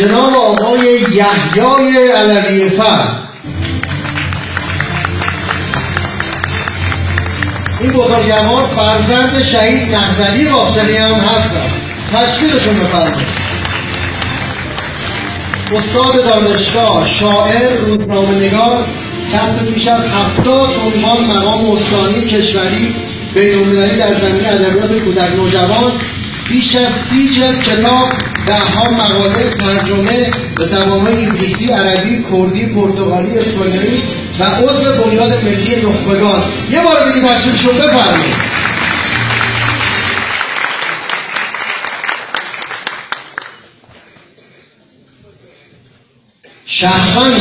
جناب آقای یحیای علوی فر. این بزرگوار فرزند شهید نهضوی باختری هم هستن. تشویقشون بفرمایید. استاد دانشگاه، شاعر، روزنامه‌نگار، کسب بیش از 70 عنوان مقام استانی کشوری بین‌المللی در زمینه ادبیات کودک نوجوان، بیش از 30 جلد کتاب، ده‌ها مقاله ترجمه به زبان‌های انگلیسی، عربی، کردی، پرتغالی، اسپانیایی و عضو بنیاد ملی نخبگان. یه بار دیگه تشریفشون بفرمایید. شهروند